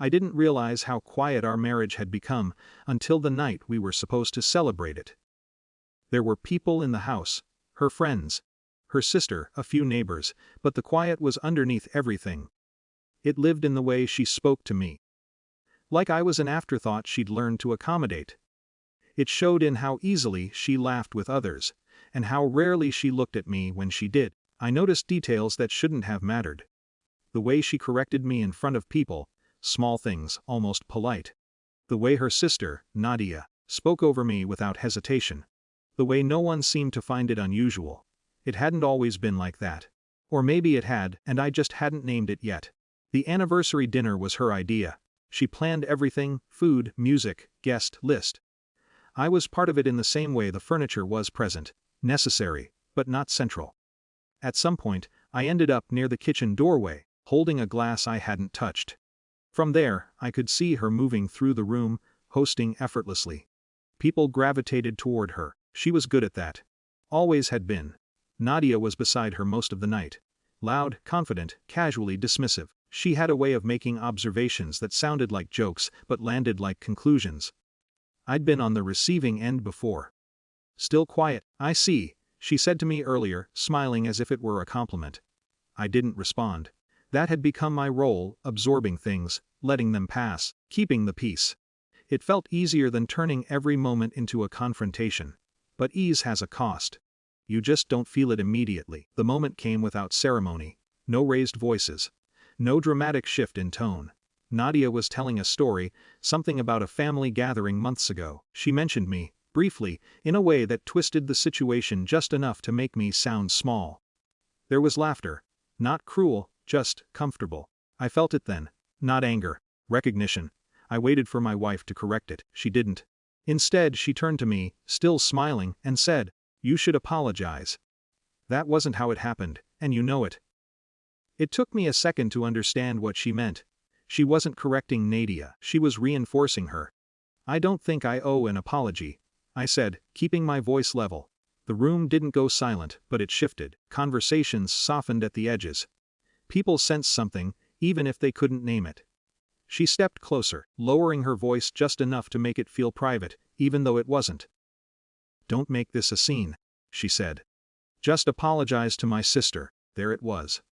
I didn't realize how quiet our marriage had become until the night we were supposed to celebrate it. There were people in the house, her friends, her sister, a few neighbors, but the quiet was underneath everything. It lived in the way she spoke to me. Like I was an afterthought she'd learned to accommodate. It showed in how easily she laughed with others, and how rarely she looked at me when she did. I noticed details that shouldn't have mattered. The way she corrected me in front of people, small things, almost polite. The way her sister, Nadia, spoke over me without hesitation. The way no one seemed to find it unusual. It hadn't always been like that. Or maybe it had, and I just hadn't named it yet. The anniversary dinner was her idea. She planned everything: food, music, guest list. I was part of it in the same way the furniture was present, necessary, but not central. At some point, I ended up near the kitchen doorway, holding a glass I hadn't touched. From there, I could see her moving through the room, hosting effortlessly. People gravitated toward her. She was good at that. Always had been. Nadia was beside her most of the night. Loud, confident, casually dismissive. She had a way of making observations that sounded like jokes but landed like conclusions. I'd been on the receiving end before. "Still quiet, I see," she said to me earlier, smiling as if it were a compliment. I didn't respond. That had become my role, absorbing things, letting them pass, keeping the peace. It felt easier than turning every moment into a confrontation. But ease has a cost. You just don't feel it immediately. The moment came without ceremony. No raised voices. No dramatic shift in tone. Nadia was telling a story, something about a family gathering months ago. She mentioned me, briefly, in a way that twisted the situation just enough to make me sound small. There was laughter. Not cruel, just comfortable. I felt it then. Not anger. Recognition. I waited for my wife to correct it. She didn't. Instead, she turned to me, still smiling, and said, "You should apologize. That wasn't how it happened, and you know it." It took me a second to understand what she meant. She wasn't correcting Nadia, she was reinforcing her. "I don't think I owe an apology," I said, keeping my voice level. The room didn't go silent, but it shifted. Conversations softened at the edges. People sensed something, even if they couldn't name it. She stepped closer, lowering her voice just enough to make it feel private, even though it wasn't. "Don't make this a scene," she said. "Just apologize to my sister." There it was.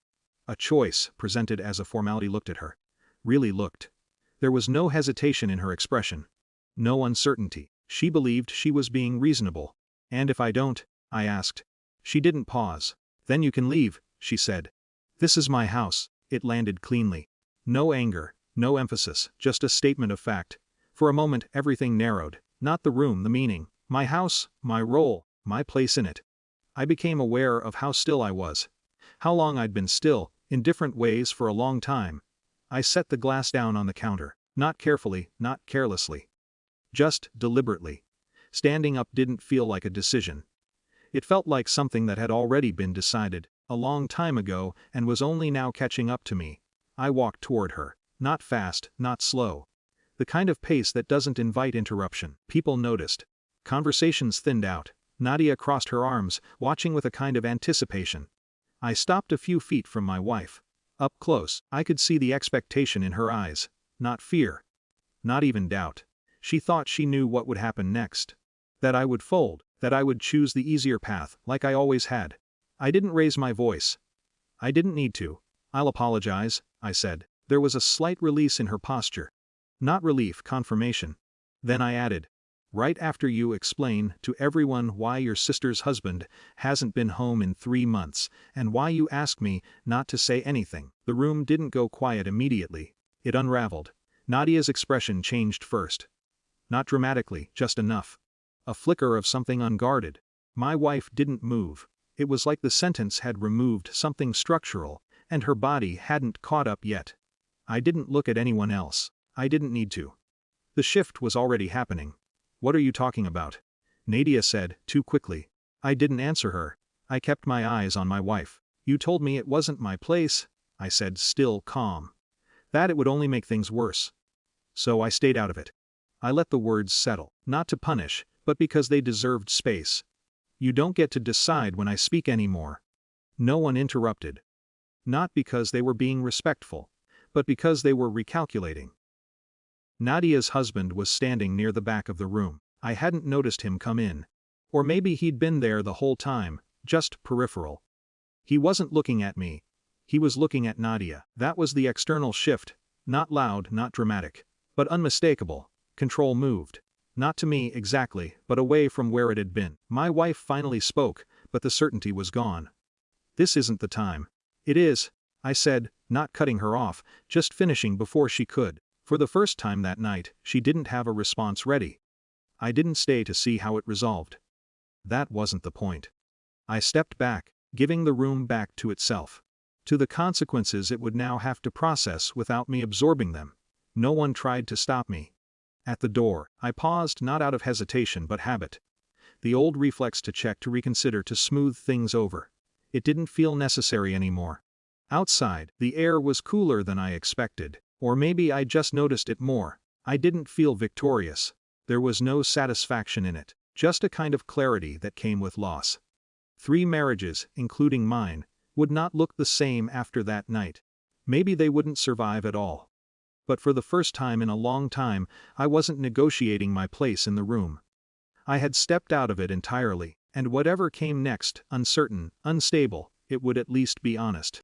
A choice, presented as a formality. Looked at her. Really looked. There was no hesitation in her expression. No uncertainty. She believed she was being reasonable. "And if I don't?" I asked. She didn't pause. "Then you can leave," she said. "This is my house." It landed cleanly. No anger, no emphasis, just a statement of fact. For a moment everything narrowed. Not the room, the meaning. My house, my role, my place in it. I became aware of how still I was. How long I'd been still, in different ways for a long time. I set the glass down on the counter. Not carefully, not carelessly. Just deliberately. Standing up didn't feel like a decision. It felt like something that had already been decided, a long time ago, and was only now catching up to me. I walked toward her. Not fast, not slow. The kind of pace that doesn't invite interruption. People noticed. Conversations thinned out. Nadia crossed her arms, watching with a kind of anticipation. I stopped a few feet from my wife. Up close, I could see the expectation in her eyes. Not fear. Not even doubt. She thought she knew what would happen next. That I would fold, that I would choose the easier path, like I always had. I didn't raise my voice. I didn't need to. "I'll apologize," I said. There was a slight release in her posture. Not relief, confirmation. Then I added, "Right after you explain to everyone why your sister's husband hasn't been home in 3 months, and why you asked me not to say anything." The room didn't go quiet immediately. It unraveled. Nadia's expression changed first. Not dramatically, just enough. A flicker of something unguarded. My wife didn't move. It was like the sentence had removed something structural, and her body hadn't caught up yet. I didn't look at anyone else. I didn't need to. The shift was already happening. "What are you talking about?" Nadia said, too quickly. I didn't answer her. I kept my eyes on my wife. "You told me it wasn't my place," I said, still calm. "That it would only make things worse. So I stayed out of it." I let the words settle, not to punish, but because they deserved space. "You don't get to decide when I speak anymore." No one interrupted. Not because they were being respectful, but because they were recalculating. Nadia's husband was standing near the back of the room. I hadn't noticed him come in. Or maybe he'd been there the whole time, just peripheral. He wasn't looking at me. He was looking at Nadia. That was the external shift, not loud, not dramatic, but unmistakable. Control moved. Not to me exactly, but away from where it had been. My wife finally spoke, but the certainty was gone. "This isn't the time." "It is," I said, not cutting her off, just finishing before she could. For the first time that night, she didn't have a response ready. I didn't stay to see how it resolved. That wasn't the point. I stepped back, giving the room back to itself. To the consequences it would now have to process without me absorbing them. No one tried to stop me. At the door, I paused not out of hesitation but habit. The old reflex to check, to reconsider, to smooth things over. It didn't feel necessary anymore. Outside, the air was cooler than I expected. Or maybe I just noticed it more. I didn't feel victorious. There was no satisfaction in it, just a kind of clarity that came with loss. 3 marriages, including mine, would not look the same after that night. Maybe they wouldn't survive at all. But for the first time in a long time, I wasn't negotiating my place in the room. I had stepped out of it entirely, and whatever came next, uncertain, unstable, it would at least be honest.